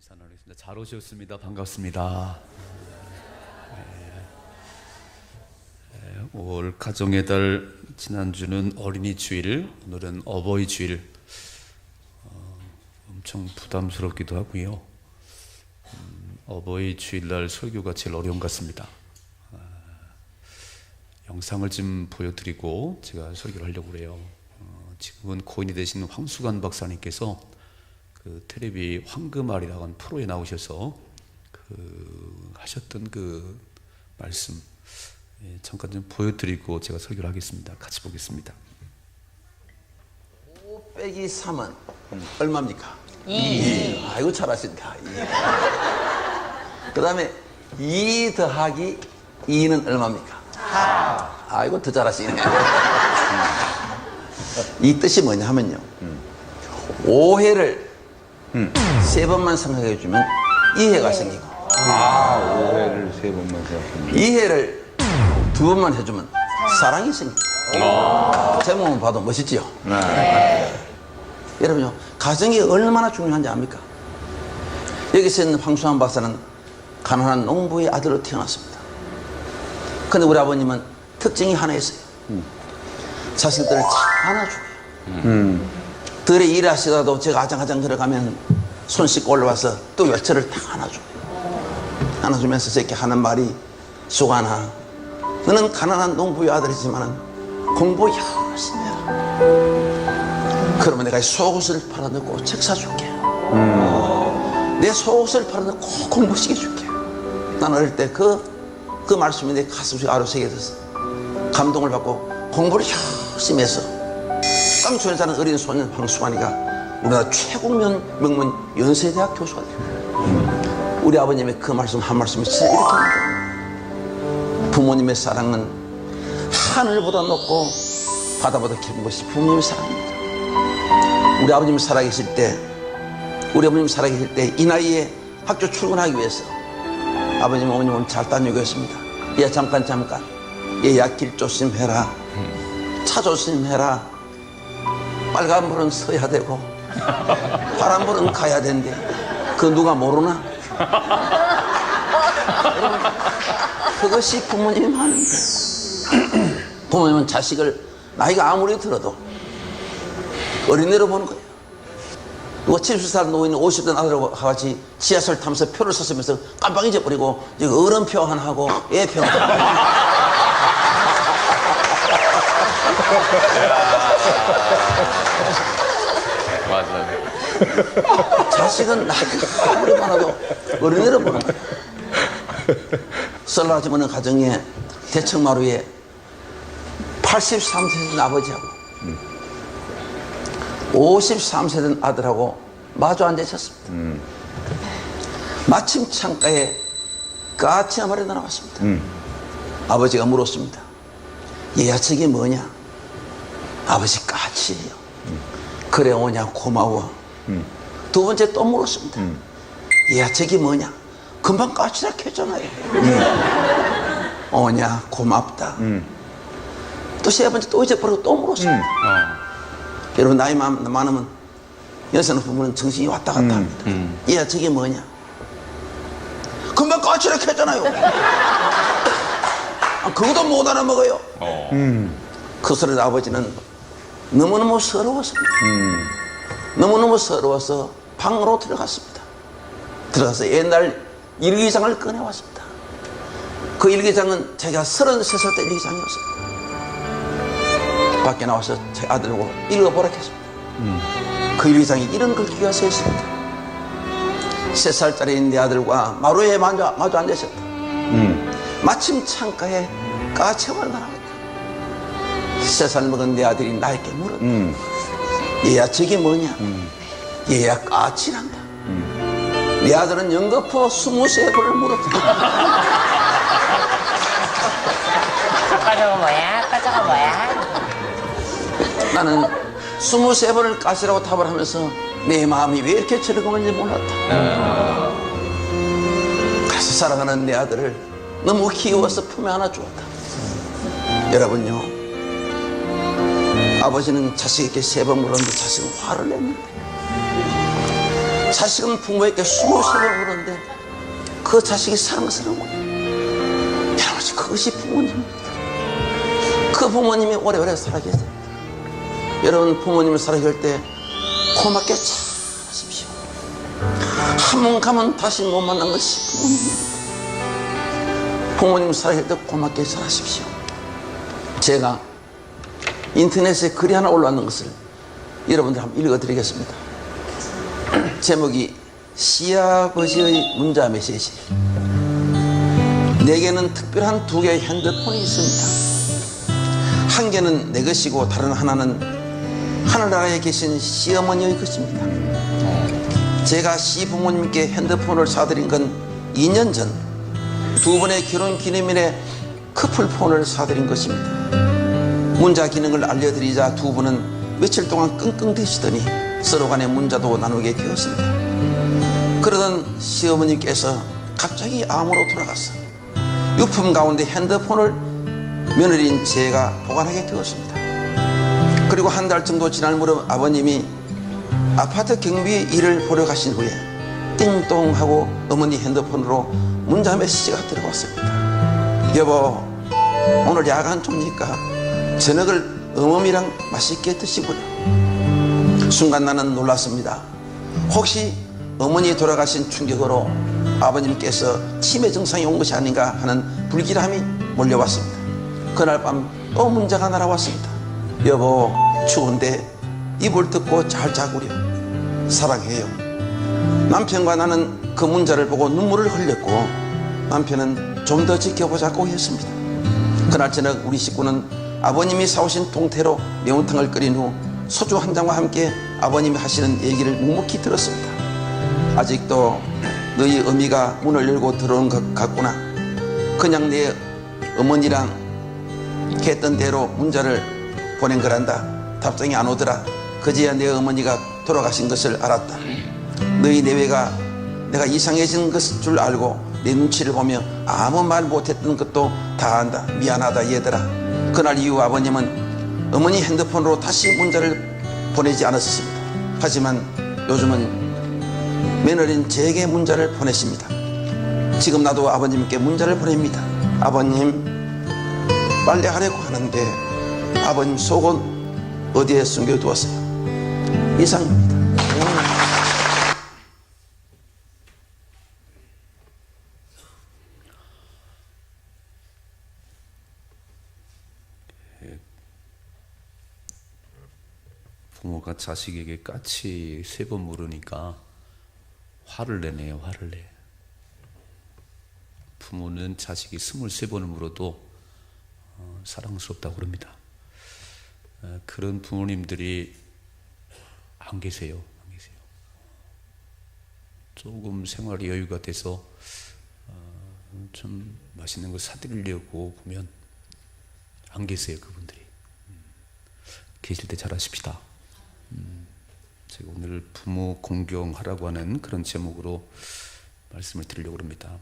인사 나누겠습니다. 잘 오셨습니다. 반갑습니다. 올 가정의 달 지난주는 어린이 주일, 오늘은 어버이 주일. 엄청 부담스럽기도 하고요. 어버이 주일날 설교가 제일 어려운 것 같습니다. 영상을 좀 보여드리고 제가 설교를 하려고 그래요. 지금은 고인이 되신 황수관 박사님께서 그 텔레비 황금알이라고 하는 프로에 나오셔서 하셨던 그 말씀 잠깐 좀 보여드리고 제가 설교를 하겠습니다. 같이 보겠습니다. 5 빼기 3은 얼마입니까? 2. 아이고 잘하신다. 그 다음에 2 더하기 2는 얼마입니까? 4. 아이고 더 잘하시네. 이 뜻이 뭐냐 하면요, 5회를 3번만 생각해 주면 2회가 생기고, 5회를 3번만 생각하면 2회를 2번만 해주면 사랑이 생깁니다. 제목만 봐도 멋있지요? 여러분요, 가정이 얼마나 중요한지 압니까? 여기서 있는 황수환 박사는 가난한 농부의 아들로 태어났습니다. 근데 우리 아버님은 특징이 하나 있어요. 자식들을 잘 안아줘요. 들에 일하시다도 제가 아장아장 들어가면 손 씻고 올라와서 또 열차를 탁 안아줘요. 안아주면서 저렇게 하는 말이, 수관아, 너는 가난한 농부의 아들이지만 공부 열심히 해라. 그러면 내가 속옷을 팔아넣고 책 사줄게. 내 속옷을 팔아넣고 꼭 공부시켜줄게. 난 어릴 때 그 말씀이 내 가슴속에 아로새겨져서 감동을 받고 공부를 열심히 해서 깡촌에 사는 어린 소년 황수관이가 우리나라 최고 명문 연세대학 교수가 돼요. 우리 아버님의 그 말씀 한 말씀이 진짜 이렇게 합니다. 부모님의 사랑은 하늘보다 높고 바다보다 깊은 것이 부모님의 사랑입니다. 우리 아버님이 살아계실 때 이 나이에 학교 출근하기 위해서 아버님, 어머님 잘 다녀오겠습니다. 얘 잠깐 얘야 길 조심해라, 차 조심해라, 빨간 불은 서야 되고 파란 불은 가야 된대. 그거 누가 모르나? 그것이 부모님이 하는 거예요. 부모님은 자식을 나이가 아무리 들어도 어린애로 보는 거예요. 누가 70살 노인 50대 아들하고 같이 지하철 타면서 표를 썼으면서 깜빡 잊어버리고 어른표 하나 하고 애표 하나. 맞아요. 자식은 나이가 아무리 많아도 어린애로 보는 거예요. 설날아침에는 가정에 대청마루에 83세 된 아버지하고 53세 된 아들하고 마주 앉아 있었습니다. 마침 창가에 까치 한 마리 나왔습니다. 아버지가 물었습니다. 얘야 저게 뭐냐? 아버지 까치예요. 그래 오냐 고마워. 두 번째 또 물었습니다. 얘야 저게 뭐냐? 금방 까치라 했잖아요. 오냐 고맙다. 또 세 번째 또 잊어버리고 또 물었습니다. 여러분 나이 많으면 여성 부부는 정신이 왔다 갔다 합니다. 얘야 저게 뭐냐? 금방 까치라 했잖아요. 그것도 못 알아먹어요. 그 소리를 아버지는 너무너무 서러웠습니다. 너무너무 서러워서 방으로 들어갔습니다. 들어가서 옛날 일기장을 꺼내왔습니다. 그 일기장은 제가 33살 때 일기장이었습니다. 밖에 나와서 제 아들하고 읽어보라 했습니다. 그 일기장에 이런 글귀가 써 있습니다. 3살짜리 내 아들과 마루에 마주 앉아 있었다. 마침 창가에 까치가 나왔다. 3살 먹은 내 아들이 나에게 물었다. 얘야 저게 뭐냐? 얘야 까치란다. 내 아들은 연거푸 23번을 물었다. 아까 저거 뭐야? 아까 저거 뭐야? 나는 23번을 까치라고 답을 하면서 내 마음이 왜 이렇게 즐거운지 몰랐다. 그래서 사랑하는 내 아들을 너무 귀여워서 품에 안아 주었다. 여러분요, 아버지는 자식에게 3번 물었는데 자식은 화를 냈는데 자식은 부모에게 23번 울었는데 그 자식이 사랑스러운 거예요. 여러분, 그것이 부모님입니다. 그 부모님이 오래오래 살아계세요. 여러분, 부모님을 살아계실 때 고맙게 잘하십시오. 한 번 가면 다시 못 만난 것이 부모님입니다. 부모님 살아계실 때 고맙게 잘하십시오. 제가 인터넷에 글이 하나 올라왔는 것을 여러분들 한번 읽어드리겠습니다. 제목이 시아버지의 문자 메시지. 내게는 특별한 두 개의 핸드폰이 있습니다. 한 개는 내 것이고 다른 하나는 하늘나라에 계신 시어머니의 것입니다. 제가 시부모님께 핸드폰을 사드린 건 2년 전 두 분의 결혼 기념일에 커플폰을 사드린 것입니다. 문자 기능을 알려드리자 두 분은 며칠 동안 끙끙대시더니 서로 간에 문자도 나누게 되었습니다. 그러던 시어머니께서 갑자기 암으로 돌아갔어. 유품 가운데 핸드폰을 며느리인 제가 보관하게 되었습니다. 그리고 한 달 정도 지난 무렵 아버님이 아파트 경비 일을 보러 가신 후에 띵동 하고 어머니 핸드폰으로 문자 메시지가 들어왔습니다. 여보, 오늘 야간 좁니까? 저녁을 어머니랑 맛있게 드시고요. 순간 나는 놀랐습니다. 혹시 어머니 돌아가신 충격으로 아버님께서 치매 증상이 온 것이 아닌가 하는 불길함이 몰려왔습니다. 그날 밤 또 문자가 날아왔습니다. 여보, 추운데 이불 덮고 잘 자구려. 사랑해요. 남편과 나는 그 문자를 보고 눈물을 흘렸고 남편은 좀 더 지켜보자고 했습니다. 그날 저녁 우리 식구는 아버님이 사오신 동태로 매운탕을 끓인 후 소주 한 잔과 함께 아버님이 하시는 얘기를 묵묵히 들었습니다. 아직도 너희 어미가 문을 열고 들어온 것 같구나. 그냥 내 어머니랑 했던 대로 문자를 보낸 거란다. 답장이 안 오더라. 그제야 내 어머니가 돌아가신 것을 알았다. 너희 내외가 내가 이상해진 것인 줄 알고 내 눈치를 보며 아무 말 못했던 것도 다 안다. 미안하다 얘들아. 그날 이후 아버님은 어머니 핸드폰으로 다시 문자를 보내지 않았습니다. 하지만 요즘은 며느리인 제게 문자를 보내십니다. 지금 나도 아버님께 문자를 보냅니다. 아버님, 빨래하려고 하는데 아버님 속은 어디에 숨겨두었어요? 이상입니다. 부모가 자식에게 까치 3번 물으니까 화를 내네요. 화를 내. 부모는 자식이 23번을 물어도 사랑스럽다고 그럽니다. 그런 부모님들이 안 계세요. 안 계세요. 조금 생활이 여유가 돼서 좀 맛있는 거 사드리려고 보면 안 계세요. 그분들이. 계실 때 잘하십시다. 제가 오늘 부모 공경하라고 하는 그런 제목으로 말씀을 드리려고 합니다.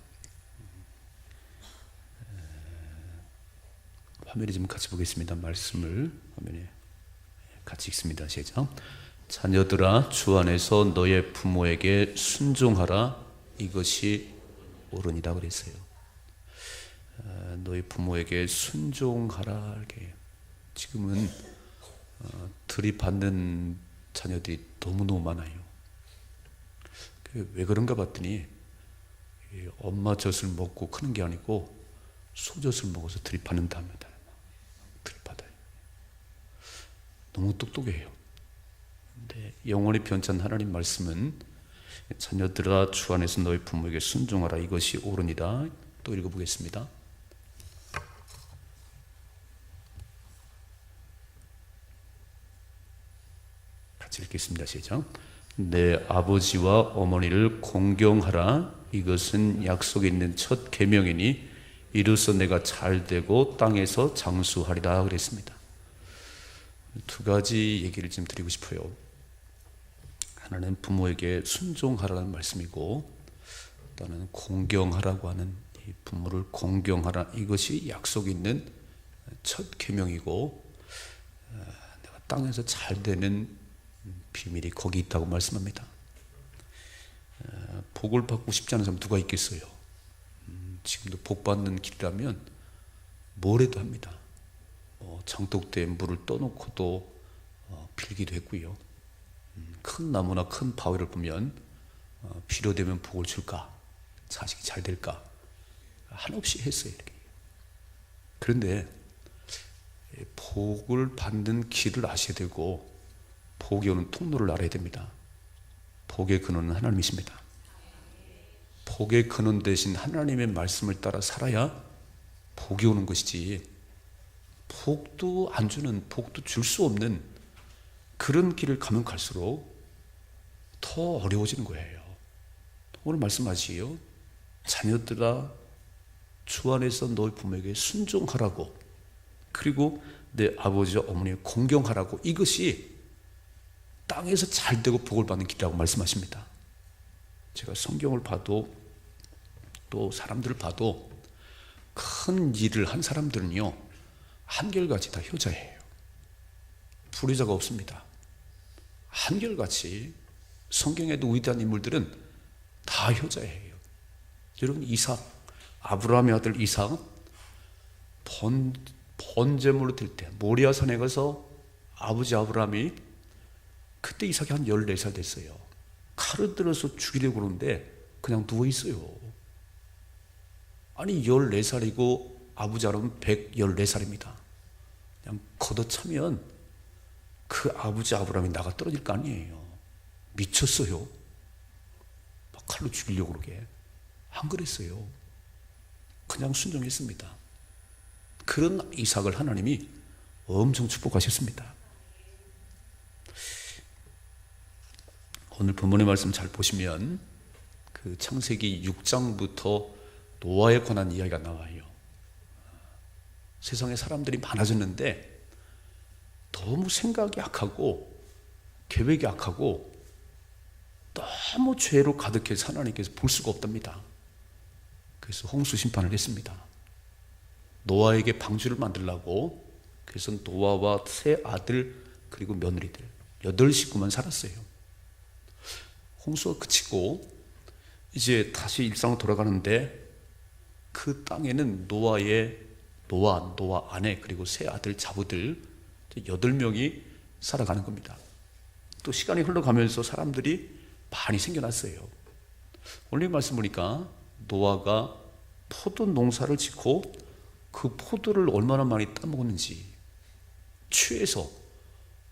화면에 좀 같이 보겠습니다. 말씀을 화면에 같이 읽습니다. 시작. 자녀들아, 주 안에서 너의 부모에게 순종하라. 이것이 옳으니라 그랬어요. 너희 부모에게 순종하라. 이렇게 지금은 들이받는 자녀들이 너무너무 많아요. 왜 그런가 봤더니 엄마 젖을 먹고 크는 게 아니고 소젖을 먹어서 들이받는답니다. 들이받아요. 너무 똑똑해요. 근데 영원히 변찬 하나님 말씀은 자녀들아, 주 안에서 너희 부모에게 순종하라. 이것이 옳으니라. 또 읽어보겠습니다. 같이 읽겠습니다. 시작. 내 아버지와 어머니를 공경하라. 이것은 약속에 있는 첫 계명이니 이로써 내가 잘되고 땅에서 장수하리라 그랬습니다. 두 가지 얘기를 좀 드리고 싶어요. 하나는 부모에게 순종하라는 말씀이고, 또 하나는 공경하라고 하는, 이 부모를 공경하라. 이것이 약속이 있는 첫 계명이고, 내가 땅에서 잘되는 비밀이 거기 있다고 말씀합니다. 복을 받고 싶지 않은 사람 누가 있겠어요? 지금도 복 받는 길이라면 뭐래도 합니다. 장독대에 물을 떠놓고도 빌기도 했고요. 큰 나무나 큰 바위를 보면 필요되면 복을 줄까? 자식이 잘 될까? 한없이 했어요. 이렇게. 그런데 복을 받는 길을 아셔야 되고 복이 오는 통로를 알아야 됩니다. 복의 근원은 하나님이십니다. 복의 근원 대신 하나님의 말씀을 따라 살아야 복이 오는 것이지, 복도 안 주는, 복도 줄 수 없는 그런 길을 가면 갈수록 더 어려워지는 거예요. 오늘 말씀하시요, 자녀들아 주 안에서 너희 부모에게 순종하라고, 그리고 내 아버지와 어머니에 공경하라고, 이것이 땅에서 잘 되고 복을 받는 길이라고 말씀하십니다. 제가 성경을 봐도 또 사람들을 봐도 큰 일을 한 사람들은요, 한결같이 다 효자예요. 불효자가 없습니다. 한결같이 성경에도 위대한 인물들은 다 효자예요. 여러분, 이삭, 아브라함의 아들 이삭, 번제물로 들 때 모리아산에 가서 아버지 아브라함이, 그때 이삭이 한 14살 됐어요. 칼을 들어서 죽이려고 그러는데 그냥 누워있어요. 아니 14살이고 아버지 아브라함은 114살입니다. 그냥 걷어차면 그 아버지 아브라함이 나가 떨어질 거 아니에요. 미쳤어요. 막 칼로 죽이려고 그러게. 안 그랬어요. 그냥 순종했습니다. 그런 이삭을 하나님이 엄청 축복하셨습니다. 오늘 본문의 말씀 잘 보시면 그 창세기 6장부터 노아에 관한 이야기가 나와요. 세상에 사람들이 많아졌는데 너무 생각이 악하고 계획이 악하고 너무 죄로 가득해서 하나님께서 볼 수가 없답니다. 그래서 홍수 심판을 했습니다. 노아에게 방주를 만들려고. 그래서 노아와 세 아들 그리고 며느리들 8식구만 살았어요. 홍수가 그치고 이제 다시 일상으로 돌아가는데 그 땅에는 노아 아내 그리고 세 아들 자부들 8명이 살아가는 겁니다. 또 시간이 흘러가면서 사람들이 많이 생겨났어요. 오늘 말씀 보니까 노아가 포도 농사를 짓고 그 포도를 얼마나 많이 따먹었는지 취해서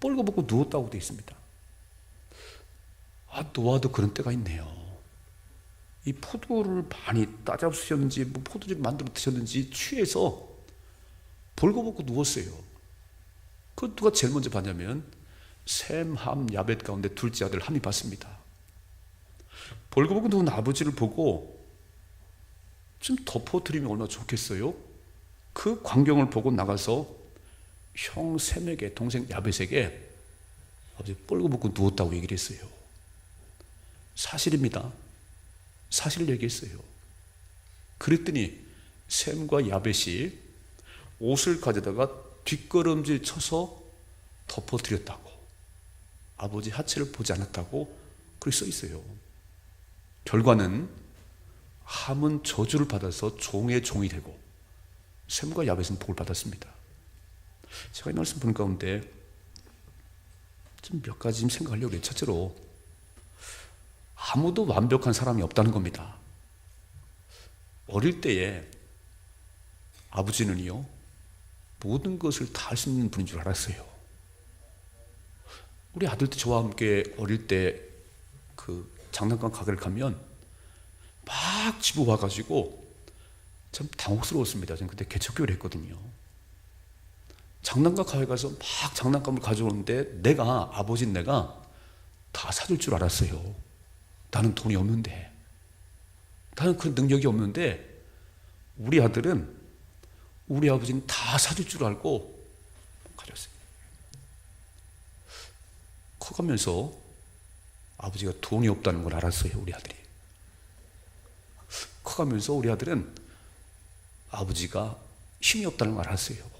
뻘거벗고 누웠다고 되어 있습니다. 노아도 그런 때가 있네요. 이 포도를 많이 따잡으셨는지 뭐 포도즙 만들어 드셨는지 취해서 벌거벗고 누웠어요. 그 누가 제일 먼저 봤냐면 셈, 함, 야벳 가운데 둘째 아들 함이 봤습니다. 벌거벗고 누운 아버지를 보고 좀 덮어드리면 얼마나 좋겠어요? 그 광경을 보고 나가서 형 셈에게, 동생 야벳에게 아버지 벌거벗고 누웠다고 얘기를 했어요. 사실입니다. 사실을 얘기했어요. 그랬더니 셈과 야벳이 옷을 가져다가 뒷걸음질 쳐서 덮어드렸다고, 아버지 하체를 보지 않았다고 그렇게 써 있어요. 결과는 함은 저주를 받아서 종의 종이 되고 셈과 야벳은 복을 받았습니다. 제가 이 말씀 보는 가운데 좀 몇 가지 좀 생각하려고 해요. 첫째로, 아무도 완벽한 사람이 없다는 겁니다. 어릴 때에 아버지는요, 모든 것을 다 할 수 있는 분인 줄 알았어요. 우리 아들도 저와 함께 어릴 때 그 장난감 가게를 가면 막 집어와가지고 참 당혹스러웠습니다. 저는 그때 개척교회를 했거든요. 장난감 가게 가서 막 장난감을 가져오는데 아버지인 내가 다 사줄 줄 알았어요. 나는 돈이 없는데, 나는 그 능력이 없는데, 우리 아들은 우리 아버지는 다 사줄 줄 알고 가졌어요. 커가면서 아버지가 돈이 없다는 걸 알았어요. 우리 아들이 커가면서 우리 아들은 아버지가 힘이 없다는 걸 알았어요.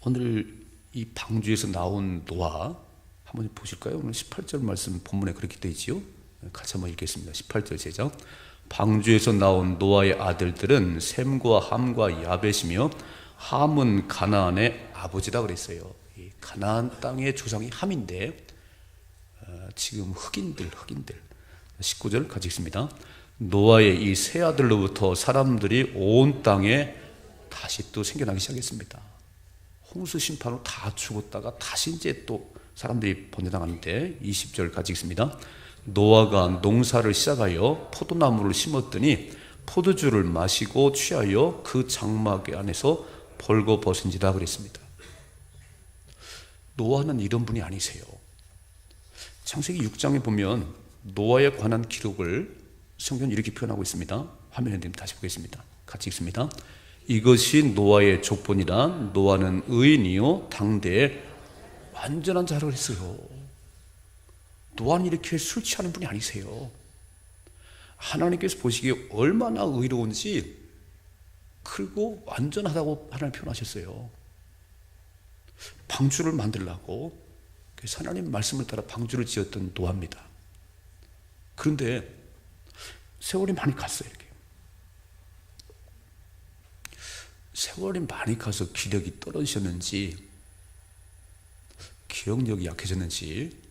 오늘 이 방주에서 나온 노아, 한번 보실까요? 오늘 18절 말씀 본문에 그렇게 되어 있지요. 같이 한번 읽겠습니다. 18절 제작. 방주에서 나온 노아의 아들들은 셈과 함과 야벳이며 함은 가나안의 아버지다 그랬어요. 이 가나안 땅의 조상이 함인데 지금 흑인들 19절 같이 읽습니다. 노아의 이 세 아들로부터 사람들이 온 땅에 다시 또 생겨나기 시작했습니다. 홍수 심판으로 다 죽었다가 다시 이제 또 사람들이 번져나가는데 20절 같이 읽습니다. 노아가 농사를 시작하여 포도나무를 심었더니 포도주를 마시고 취하여 그 장막 안에서 벌거벗은지다 그랬습니다. 노아는 이런 분이 아니세요. 창세기 6장에 보면 노아에 관한 기록을 성경은 이렇게 표현하고 있습니다. 화면에 다시 보겠습니다. 같이 읽습니다. 이것이 노아의 족본이라. 노아는 의인이요 당대에 완전한 자라고 했어요. 노아는 이렇게 술 취하는 분이 아니세요. 하나님께서 보시기에 얼마나 의로운지, 그리고 완전하다고 하나님 표현하셨어요. 방주를 만들려고 그래서 하나님 말씀을 따라 방주를 지었던 노아입니다. 그런데 세월이 많이 갔어요. 이렇게 세월이 많이 가서 기력이 떨어지셨는지 기억력이 약해졌는지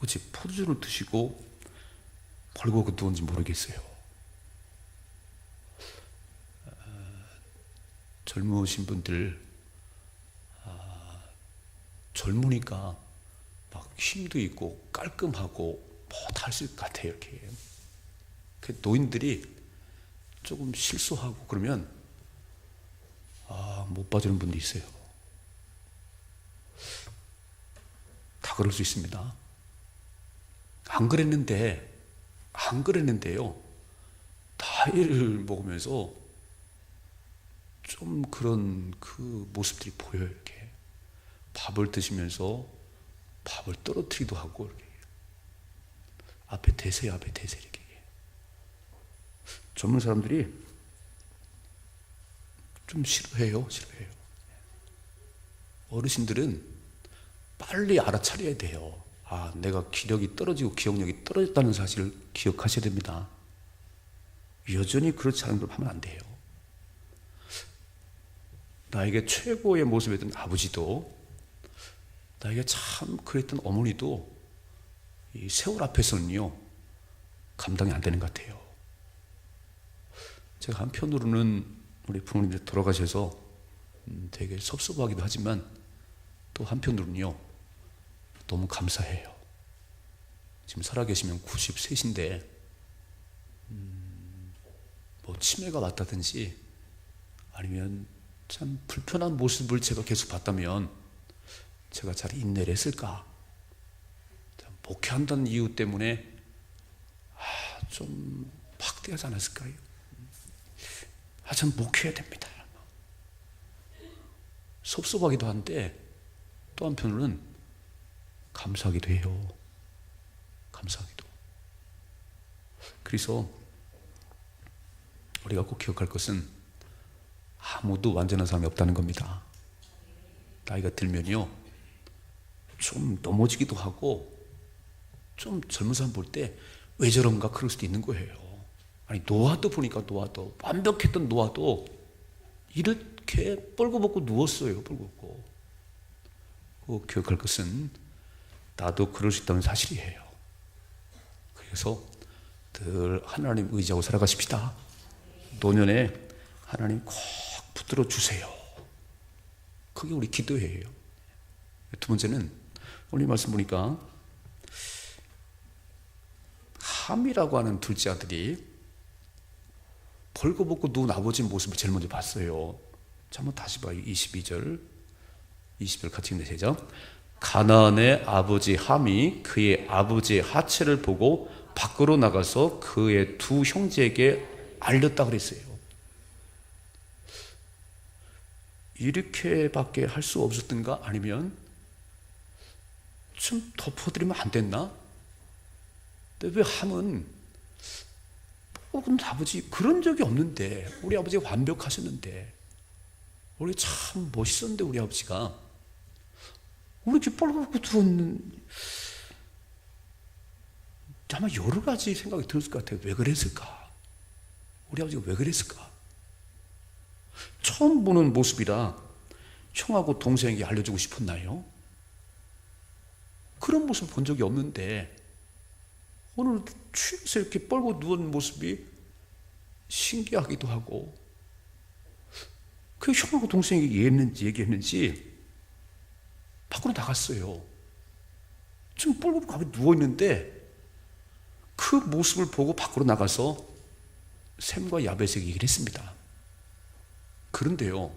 어찌 포도주를 드시고 벌고 누운지 모르겠어요. 젊으신 분들 젊으니까 막 힘도 있고 깔끔하고 뭐 다 할 수 있을 것 같아요. 이렇게 노인들이 조금 실수하고 그러면 못 봐주는 분도 있어요. 다 그럴 수 있습니다. 안 그랬는데요. 나이를 먹으면서 좀 그런 그 모습들이 보여요. 이렇게 밥을 드시면서 밥을 떨어뜨리기도 하고 이렇게 앞에 대세요. 이렇게 젊은 사람들이 좀 싫어해요. 어르신들은 빨리 알아차려야 돼요. 내가 기력이 떨어지고 기억력이 떨어졌다는 사실을 기억하셔야 됩니다. 여전히 그렇지 않은 걸 하면 안 돼요. 나에게 최고의 모습이었던 아버지도, 나에게 참 그랬던 어머니도 이 세월 앞에서는요 감당이 안 되는 것 같아요. 제가 한편으로는 우리 부모님들 돌아가셔서 되게 섭섭하기도 하지만 또 한편으로는요 너무 감사해요. 지금 살아계시면 93인데 뭐 치매가 왔다든지 아니면 참 불편한 모습을 제가 계속 봤다면 제가 잘 인내를 했을까? 목회한다는 이유 때문에 좀 박대하지 않았을까요? 전 목회해야 됩니다. 섭섭하기도 한데 또 한편으로는 감사하기도 해요. 감사하기도. 그래서 우리가 꼭 기억할 것은 아무도 완전한 사람이 없다는 겁니다. 나이가 들면요 좀 넘어지기도 하고 좀 젊은 사람 볼 때 왜 저런가 그럴 수도 있는 거예요. 노아도 보니까 노아도 완벽했던 노아도 이렇게 뻘거벗고 누웠어요. 뻘거벗고. 꼭 기억할 것은 나도 그럴 수 있다는 사실이에요. 그래서 늘 하나님 의지하고 살아가십시다. 노년에 하나님 꼭 붙들어 주세요. 그게 우리 기도예요. 두 번째는 오늘 말씀 보니까 함이라고 하는 둘째 아들이 벌거벗고 누운 아버지 모습을 제일 먼저 봤어요. 자, 한번 다시 봐요. 20절 같이 읽는 시작. 가나안의 아버지 함이 그의 아버지의 하체를 보고 밖으로 나가서 그의 두 형제에게 알렸다 그랬어요. 이렇게밖에 할 수 없었던가? 아니면 좀 덮어드리면 안 됐나? 근데 왜 함은 아버지 그런 적이 없는데, 우리 아버지가 완벽하셨는데, 우리 참 멋있었는데 우리 아버지가 우리 이렇게 뻘겋고 누웠는, 아마 여러 가지 생각이 들었을 것 같아요. 왜 그랬을까? 우리 아버지가 왜 그랬을까? 처음 보는 모습이라 형하고 동생에게 알려주고 싶었나요? 그런 모습 본 적이 없는데 오늘 취해서 이렇게 뻘고 누운 모습이 신기하기도 하고, 그 형하고 동생에게 얘기했는지 밖으로 나갔어요. 지금 뻘고 가만히 누워있는데 그 모습을 보고 밖으로 나가서 샘과 야벳에게 얘기를 했습니다. 그런데요,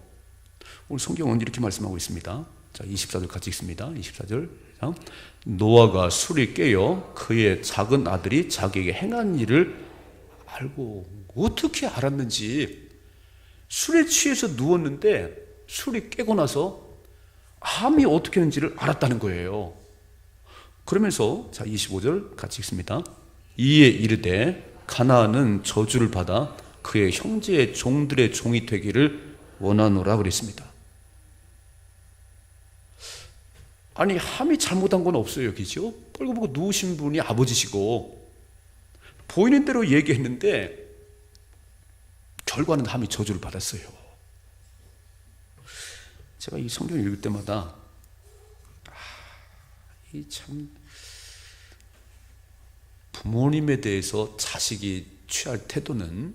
오늘 성경은 이렇게 말씀하고 있습니다. 자, 24절 같이 읽습니다. 24절. 노아가 술이 깨어 그의 작은 아들이 자기에게 행한 일을 알고, 어떻게 알았는지, 술에 취해서 누웠는데 술이 깨고 나서 함이 어떻게 했는지를 알았다는 거예요. 그러면서 자, 25절 같이 읽습니다. 이에 이르되 가나안은 저주를 받아 그의 형제의 종들의 종이 되기를 원하노라 그랬습니다. 아니, 함이 잘못한 건 없어요, 그죠? 뻘겋고 누우신 분이 아버지시고 보이는 대로 얘기했는데 결과는 함이 저주를 받았어요. 제가 이 성경을 읽을 때마다 이 참, 부모님에 대해서 자식이 취할 태도는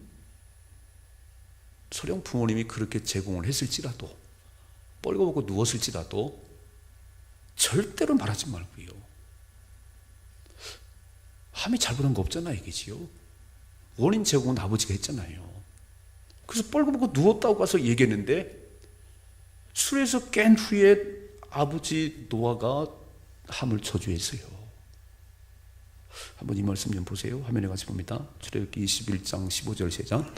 설령 부모님이 그렇게 제공을 했을지라도, 뻘겋고 누웠을지라도 절대로 말하지 말고요. 함이 잘못한 거 없잖아요, 이게지요. 원인 제공은 아버지가 했잖아요. 그래서 뻘겋고 누웠다고 가서 얘기했는데 술에서 깬 후에 아버지 노아가 함을 저주했어요. 한번 이 말씀 좀 보세요. 화면에 같이 봅니다. 출애굽기 21장 15절 시작.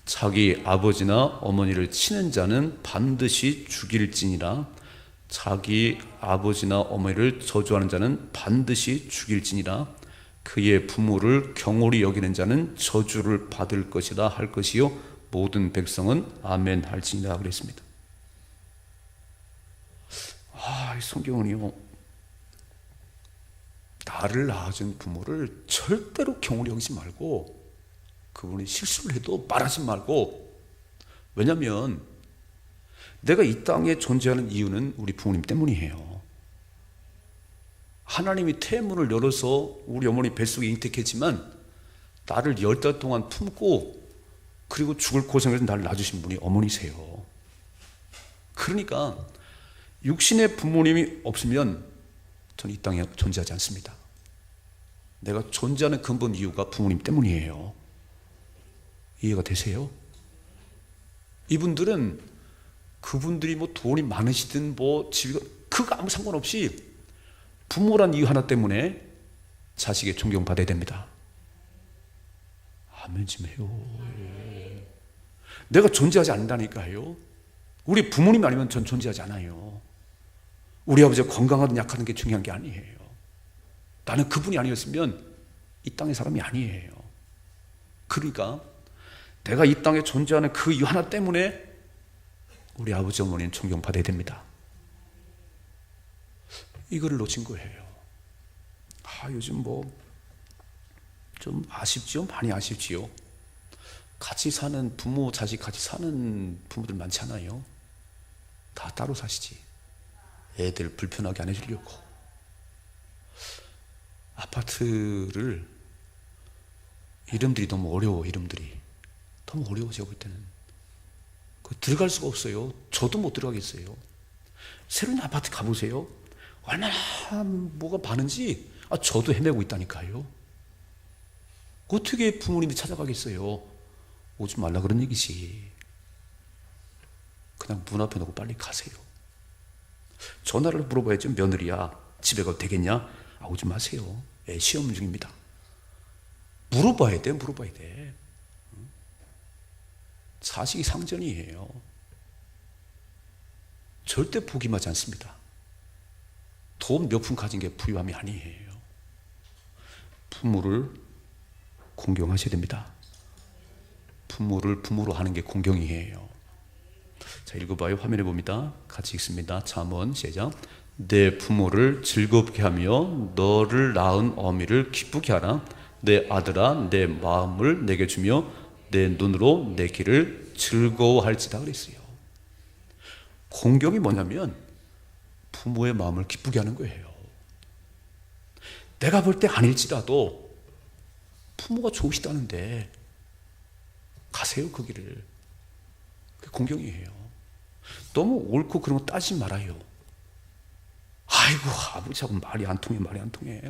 자기 아버지나 어머니를 치는 자는 반드시 죽일지니라. 자기 아버지나 어머니를 저주하는 자는 반드시 죽일지니라. 그의 부모를 경홀히 여기는 자는 저주를 받을 것이라 할 것이요 모든 백성은 아멘 할지니라 그랬습니다. 이 성경은요, 나를 낳아준 부모를 절대로 경홀히 여기지 말고, 그분이 실수를 해도 말하지 말고, 왜냐하면 내가 이 땅에 존재하는 이유는 우리 부모님 때문이에요. 하나님이 태문을 열어서 우리 어머니 뱃속에 잉태했지만 나를 10달 동안 품고 그리고 죽을 고생을 해서 나를 낳아주신 분이 어머니세요. 그러니까 육신의 부모님이 없으면 저는 이 땅에 존재하지 않습니다. 내가 존재하는 근본 이유가 부모님 때문이에요. 이해가 되세요? 이분들은 그분들이 뭐 돈이 많으시든 뭐 집이, 그거 아무 상관없이 부모란 이유 하나 때문에 자식의 존경받아야 됩니다. 아멘 좀 해요. 내가 존재하지 않는다니까요. 우리 부모님 아니면 전 존재하지 않아요. 우리 아버지가 건강하든 약하든 게 중요한 게 아니에요. 나는 그분이 아니었으면 이 땅의 사람이 아니에요. 그러니까 내가 이 땅에 존재하는 그 이유 하나 때문에 우리 아버지 어머니는 존경받아야 됩니다. 이거를 놓친 거예요. 요즘 뭐 좀 아쉽지요? 많이 아쉽지요? 같이 사는 부모, 자식 같이 사는 부모들 많지 않아요? 다 따로 사시지. 애들 불편하게 안 해주려고. 아파트를, 이름들이 너무 어려워. 이름들이 너무 어려워. 제가 볼 때는 들어갈 수가 없어요. 저도 못 들어가겠어요. 새로운 아파트 가보세요. 얼마나 뭐가 많은지 저도 헤매고 있다니까요. 어떻게 부모님이 찾아가겠어요? 오지 말라 그런 얘기지. 그냥 문 앞에 놓고 빨리 가세요. 전화를 물어봐야죠. 며느리야, 집에 가도 되겠냐? 오지 마세요. 시험 중입니다. 물어봐야 돼. 물어봐야 돼. 자식이 상전이에요. 절대 포기하지 않습니다. 돈 몇 푼 가진 게 부유함이 아니에요. 부모를 공경하셔야 됩니다. 부모를 부모로 하는 게 공경이에요. 자, 읽어봐요. 화면에 봅니다. 같이 읽습니다. 잠언 시작. 내 부모를 즐겁게 하며 너를 낳은 어미를 기쁘게 하라. 내 아들아, 내 마음을 내게 주며 내 눈으로 내 길을 즐거워할지다 그랬어요. 공경이 뭐냐면 부모의 마음을 기쁘게 하는 거예요. 내가 볼 때 아닐지라도 부모가 좋으시다는데 가세요, 그 길을. 그게 공경이에요. 너무 옳고 그런 거 따지지 말아요. 아이고, 아버지하고 말이 안 통해.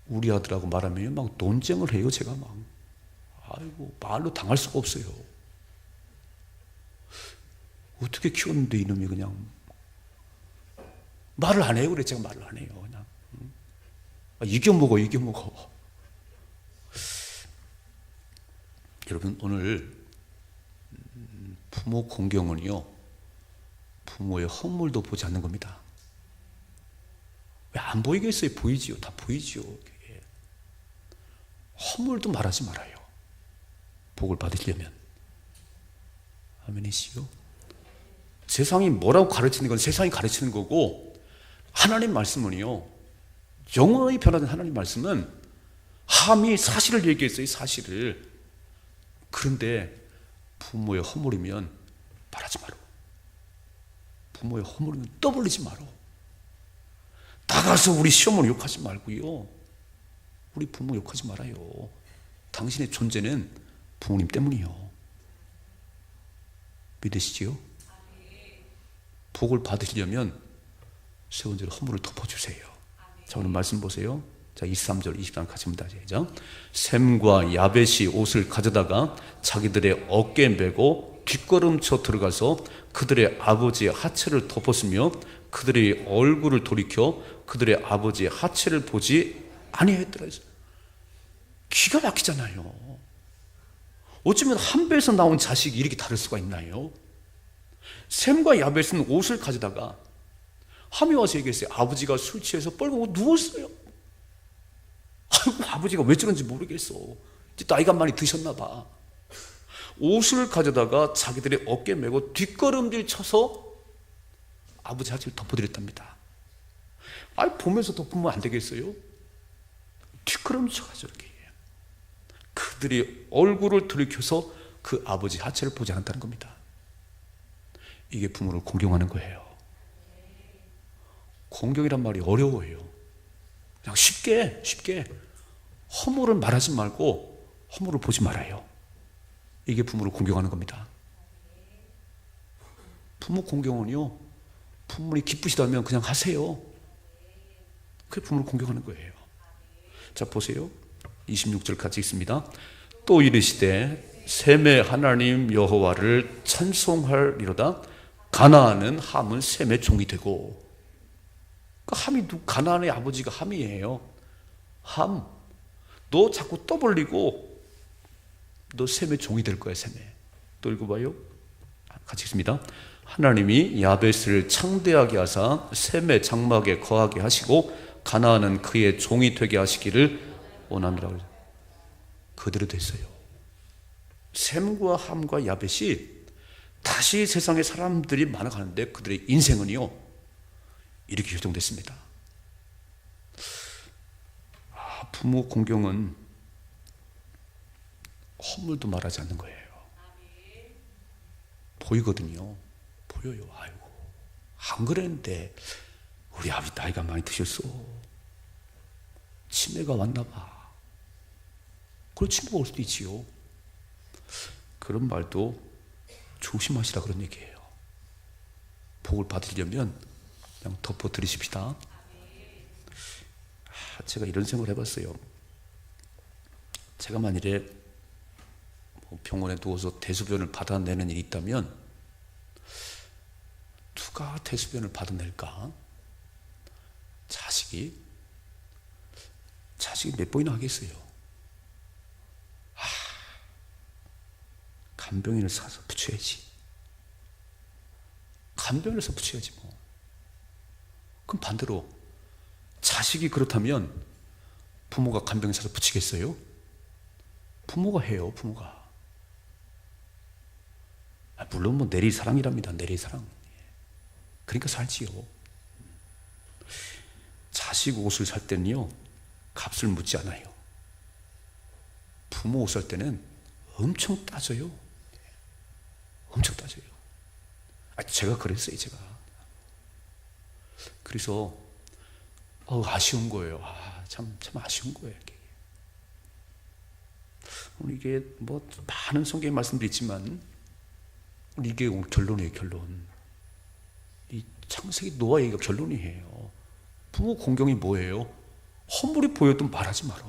우리 아들하고 말하면 막 논쟁을 해요, 제가 막. 아이고, 말로 당할 수가 없어요. 어떻게 키웠는데 이놈이 그냥 말을 안 해요. 그래, 제가 말을 안 해요, 그냥. 이겨먹어. 여러분, 오늘 부모 공경은요, 부모의 허물도 보지 않는 겁니다. 왜 안 보이겠어요? 보이지요. 다 보이지요. 허물도 말하지 말아요. 복을 받으려면. 아멘이시요? 세상이 뭐라고 가르치는 건 세상이 가르치는 거고, 하나님 말씀은요, 영원히 변하는 하나님 말씀은 함이 사실을 얘기했어요. 사실을. 그런데 부모의 허물이면 말하지 마라. 부모의 허물이면 떠벌리지 마라. 나가서 우리 시어머니 욕하지 말고요, 우리 부모 욕하지 말아요. 당신의 존재는 부모님 때문이요. 믿으시지요? 복을 받으시려면 세 번째로 허물을 덮어주세요. 자, 오늘 말씀 보세요. 자, 23절, 24절 같이 봅니다. 시작. 셈과 야벳이 옷을 가져다가 자기들의 어깨에 메고 뒷걸음쳐 들어가서 그들의 아버지의 하체를 덮었으며 그들의 얼굴을 돌이켜 그들의 아버지의 하체를 보지 아니했더라. 기가 막히잖아요. 어쩌면 한 배에서 나온 자식이 이렇게 다를 수가 있나요? 셈과 야벳은 옷을 가져다가, 함이 와서 얘기했어요. 아버지가 술 취해서 뻘겋고 누웠어요. 아이고, 아버지가 왜 저런지 모르겠어. 이제 나이가 많이 드셨나 봐. 옷을 가져다가 자기들의 어깨에 메고 뒷걸음질 쳐서 아버지 하체를 덮어드렸답니다. 보면서 덮으면 안 되겠어요? 뒷걸음질 쳐가지고 이렇게 그들이 얼굴을 들이켜서 그 아버지 하체를 보지 않았다는 겁니다. 이게 부모를 공경하는 거예요. 공경이란 말이 어려워요. 그냥 쉽게 허물을 말하지 말고 허물을 보지 말아요. 이게 부모를 공경하는 겁니다. 부모 공경은요, 부모님이 기쁘시다면 그냥 하세요. 그게 부모를 공경하는 거예요. 자, 보세요. 26절 같이 읽습니다. 또 이르시되 셈의 하나님 여호와를 찬송하리로다. 가나안은 함은 셈의 종이 되고. 함이 가나안의 아버지가 함이에요. 함, 너 자꾸 떠벌리고 너 셈의 종이 될 거야. 셈의. 또 읽어봐요. 같이 읽습니다. 하나님이 야벳을 창대하게 하사 셈의 장막에 거하게 하시고 가나안은 그의 종이 되게 하시기를 원합니다. 그대로 됐어요. 셈과 함과 야벳이 다시 세상에 사람들이 많아가는데 그들의 인생은요, 이렇게 결정됐습니다. 부모 공경은 허물도 말하지 않는 거예요. 보이거든요. 보여요. 아이고, 안 그랬는데 우리 아버지 나이가 많이 드셨어. 치매가 왔나 봐. 그런 치매가 올 수도 있지요. 그런 말도 조심하시라 그런 얘기예요. 복을 받으려면 그냥 덮어드리십시다. 제가 이런 생각을 해봤어요. 제가 만일에 병원에 누워서 대소변을 받아내는 일이 있다면 누가 대소변을 받아낼까? 자식이 몇 번이나 하겠어요? 간병인을 사서 붙여야지. 간병인을 사서 붙여야지 뭐. 그럼 반대로 자식이 그렇다면 부모가 간병인 사서 붙이겠어요? 부모가 해요. 부모가. 물론 뭐 내리사랑이랍니다. 내리사랑. 그러니까 살지요. 자식 옷을 살 때는요, 값을 묻지 않아요. 부모 옷 살 때는 엄청 따져요. 엄청 따져요. 제가 그랬어요, 제가. 그래서 아쉬운 거예요. 참 아쉬운 거예요. 이게 뭐 많은 성경의 말씀들이 있지만 이게 오늘 결론이에요, 결론. 이 창세기 노아 얘기가 결론이에요. 부모 공경이 뭐예요? 허물이 보여도 말하지 마라.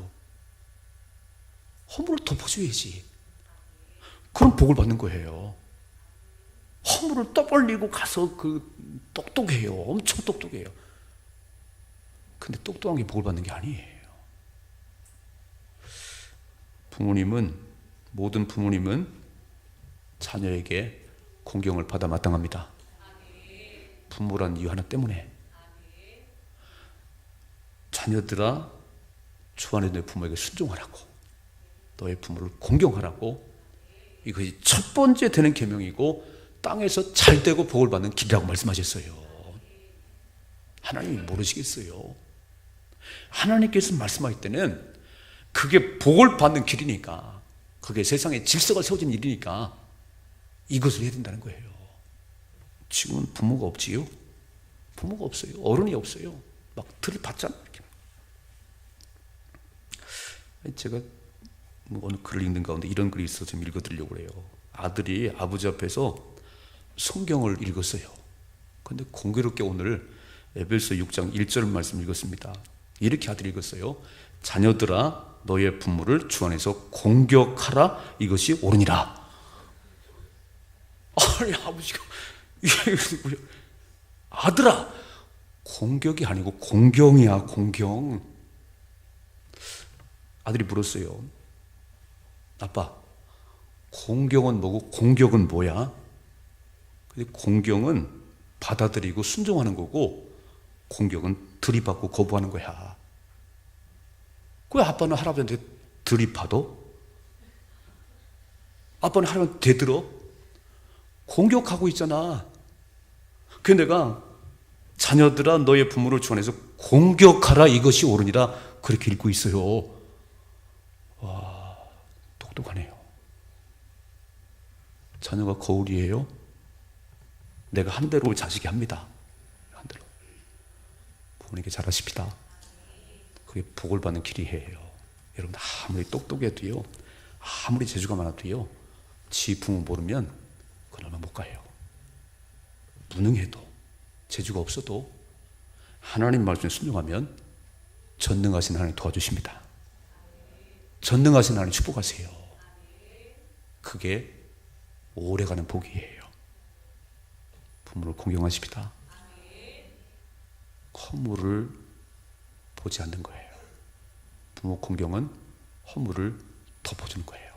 허물을 덮어줘야지. 그럼 복을 받는 거예요. 허물을 떠벌리고 가서 똑똑해요. 엄청 똑똑해요. 근데 똑똑한 게 복을 받는 게 아니에요. 모든 부모님은 자녀에게 공경을 받아 마땅합니다. 부모란 이유 하나 때문에. 자녀들아, 주 안에 너의 부모에게 순종하라고, 너의 부모를 공경하라고. 이것이 첫 번째 되는 계명이고 땅에서 잘 되고 복을 받는 길이라고 말씀하셨어요. 하나님이 모르시겠어요? 하나님께서 말씀하실 때는 그게 복을 받는 길이니까, 그게 세상에 질서가 세워진 일이니까 이것을 해야 된다는 거예요. 지금은 부모가 없지요? 부모가 없어요. 어른이 없어요. 막 들이받잖아요. 제가 어느 글을 읽는 가운데 이런 글이 있어서 좀 읽어드리려고 해요. 아들이 아버지 앞에서 성경을 읽었어요. 그런데 공교롭게 오늘 에베소 6장 1절 말씀 읽었습니다. 이렇게 아들이 읽었어요. 자녀들아, 너의 부모를 주 안에서 공격하라. 이것이 옳으니라. 아니, 아버지가 아들아, 공격이 아니고 공경이야, 공경. 아들이 물었어요. 아빠, 공경은 뭐고 공격은 뭐야? 근데 공경은 받아들이고 순종하는 거고, 공격은 들이받고 거부하는 거야. 왜 아빠는 할아버지한테 들이받어? 아빠는 할아버지한테 대들어? 공격하고 있잖아. 그래서 내가 자녀들아, 너의 부모를 주 안에서 공격하라. 이것이 옳으니라. 그렇게 읽고 있어요. 와, 똑똑하네요. 자녀가 거울이에요. 내가 한 대로 자식이 합니다. 한 대로. 부모님께 잘하십시다. 그게 복을 받는 길이에요. 여러분, 아무리 똑똑해도요, 아무리 재주가 많아도요, 지 부모 모르면 그건 얼마 못 가요. 무능해도, 재주가 없어도 하나님 말씀에 순종하면 전능하신 하나님 도와주십니다. 전능하신 하나님 축복하세요. 그게 오래가는 복이에요. 부모를 공경하십시다. 허물을 보지 않는 거예요. 부모 공경은 허물을 덮어주는 거예요.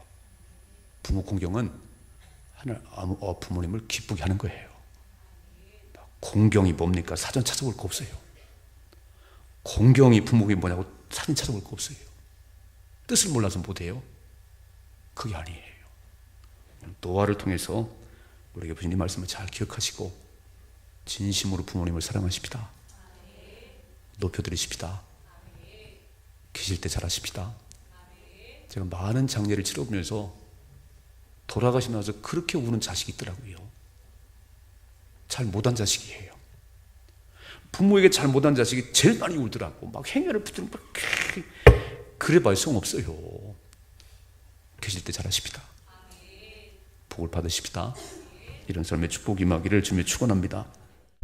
부모 공경은 부모님을 기쁘게 하는 거예요. 공경이 뭡니까? 사전 찾아볼 거 없어요. 공경이 부모가 뭐냐고 사전 찾아볼 거 없어요. 뜻을 몰라서 못해요. 그게 아니에요. 노아를 통해서 우리에게 주신 이 말씀을 잘 기억하시고 진심으로 부모님을 사랑하십시다. 높여드리십시다. 계실 때 잘하십시다. 제가 많은 장례를 치러보면서 돌아가시고 나서 그렇게 우는 자식이 있더라고요. 잘 못한 자식이에요. 부모에게 잘 못한 자식이 제일 많이 울더라고. 막 행여를 붙들고 막 그래 봐야 소용없어요. 계실 때 잘하십시다. 복을 받으십시다. 이런 삶의 축복이 임하기를 주며 축원합니다.